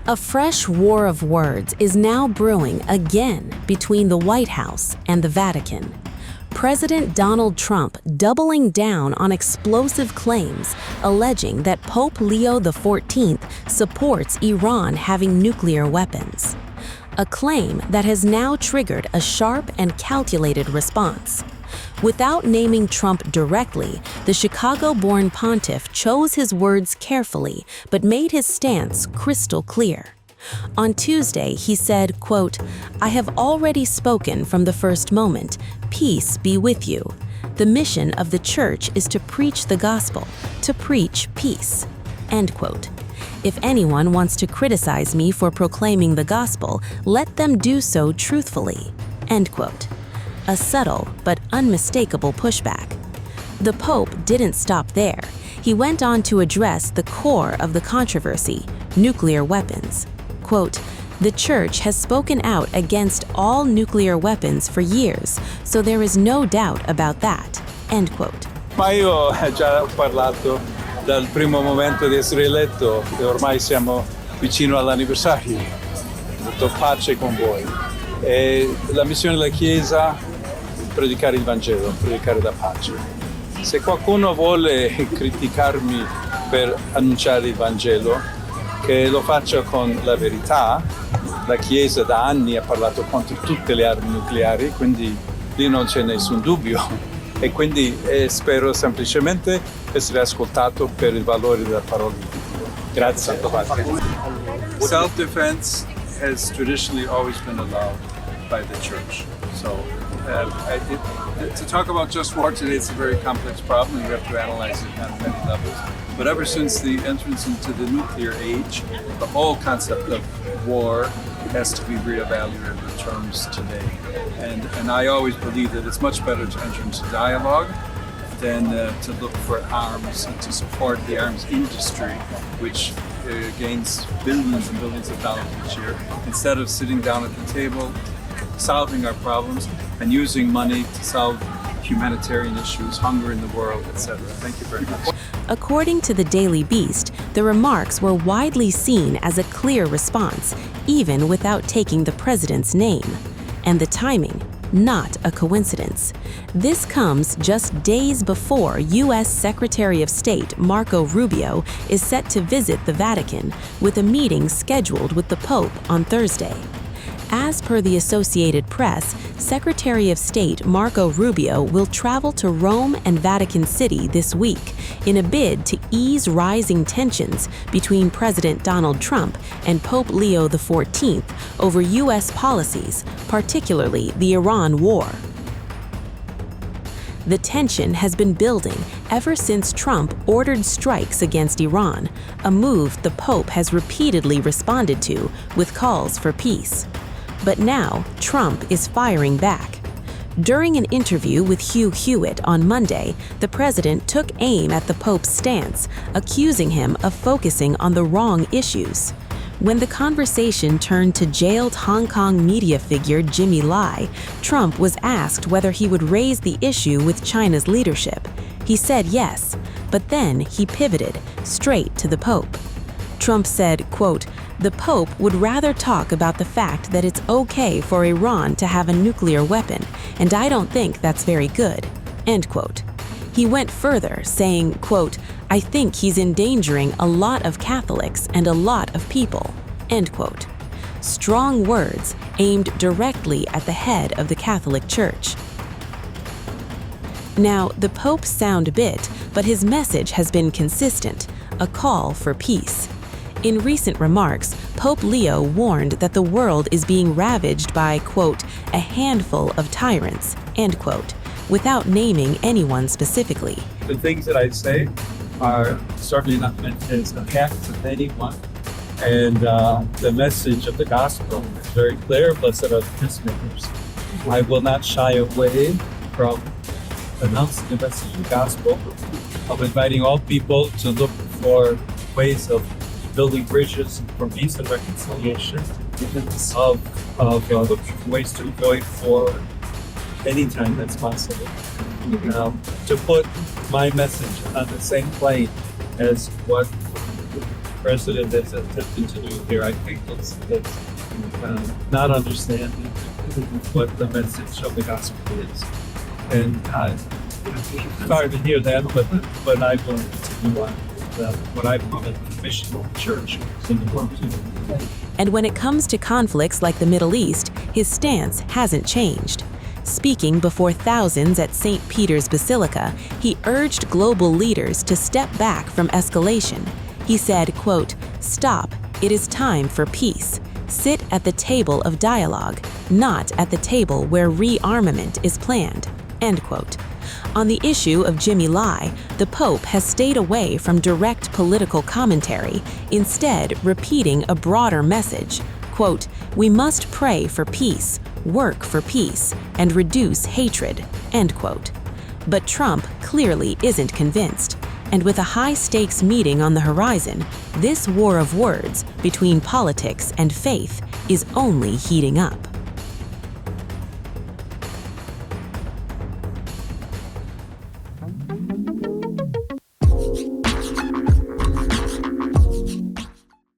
A fresh war of words is now brewing again between the White House and the Vatican. President Donald Trump doubling down on explosive claims, alleging that Pope Leo XIV supports Iran having nuclear weapons. A claim that has now triggered a sharp and calculated response. Without naming Trump directly, the Chicago-born pontiff chose his words carefully but made his stance crystal clear. On Tuesday, he said, quote, "I have already spoken from the first moment. Peace be with you. The mission of the church is to preach the gospel, to preach peace." End quote. "If anyone wants to criticize me for proclaiming the gospel, let them do so truthfully." End quote. A subtle but unmistakable pushback. The Pope didn't stop there. He went on to address the core of the controversy, nuclear weapons. Quote, "The Church has spoken out against all nuclear weapons for years, so there is no doubt about that." End quote. Ma io ho già parlato dal primo momento di essere eletto e ormai siamo vicino all'anniversario. Ho detto pace con voi. E la missione della Chiesa predicare il Vangelo, predicare la pace. Se qualcuno vuole criticarmi per annunciare il Vangelo, che lo faccia con la verità. La Chiesa da anni ha parlato contro tutte le armi nucleari, quindi lì non c'è nessun dubbio. E quindi spero semplicemente essere ascoltato per il valore della parola di Dio. Grazie. Santo Padre. Self-defense has traditionally always been allowed by the Church. So to talk about just war today, it's a very complex problem. You have to analyze it on many levels. But ever since the entrance into the nuclear age, the whole concept of war has to be reevaluated in terms today. And I always believe that it's much better to enter into dialogue than to look for arms and to support the arms industry, which gains billions and billions of dollars each year, instead of sitting down at the table, solving our problems, and using money to solve humanitarian issues, hunger in the world, etc. Thank you very much. According to the Daily Beast, the remarks were widely seen as a clear response, even without taking the president's name. And the timing, not a coincidence. This comes just days before U.S. Secretary of State Marco Rubio is set to visit the Vatican, with a meeting scheduled with the Pope on Thursday. As per the Associated Press, Secretary of State Marco Rubio will travel to Rome and Vatican City this week in a bid to ease rising tensions between President Donald Trump and Pope Leo XIV over U.S. policies, particularly the Iran war. The tension has been building ever since Trump ordered strikes against Iran, a move the Pope has repeatedly responded to with calls for peace. But now, Trump is firing back. During an interview with Hugh Hewitt on Monday, the president took aim at the Pope's stance, accusing him of focusing on the wrong issues. When the conversation turned to jailed Hong Kong media figure Jimmy Lai, Trump was asked whether he would raise the issue with China's leadership. He said yes, but then he pivoted straight to the Pope. Trump said, quote, "The Pope would rather talk about the fact that it's okay for Iran to have a nuclear weapon, and I don't think that's very good." End quote. He went further, saying, quote, "I think he's endangering a lot of Catholics and a lot of people." End quote. Strong words aimed directly at the head of the Catholic Church. Now, the Popes sound bit, but his message has been consistent, a call for peace. In recent remarks, Pope Leo warned that the world is being ravaged by, quote, "a handful of tyrants," end quote, without naming anyone specifically. The things that I say are certainly not meant as attacks of anyone. And the message of the gospel is very clear. Blessed are the peacemakers. I will not shy away from announcing the message of the gospel, of inviting all people to look for ways of building bridges for peace and reconciliation, of ways to avoid war anytime that's possible. To put my message on the same plane as what president is attempting to do here. I think it's not understanding what the message of the gospel is. And sorry to hear that, but I want to do what I call a mission church in the world too. And when it comes to conflicts like the Middle East, his stance hasn't changed. Speaking before thousands at St. Peter's Basilica, he urged global leaders to step back from escalation. He said, quote, "Stop, it is time for peace. Sit at the table of dialogue, not at the table where rearmament is planned," end quote. On the issue of Jimmy Lai, the Pope has stayed away from direct political commentary, instead repeating a broader message, quote, "We must pray for peace, work for peace, and reduce hatred," end quote. But Trump clearly isn't convinced. And with a high-stakes meeting on the horizon, this war of words between politics and faith is only heating up.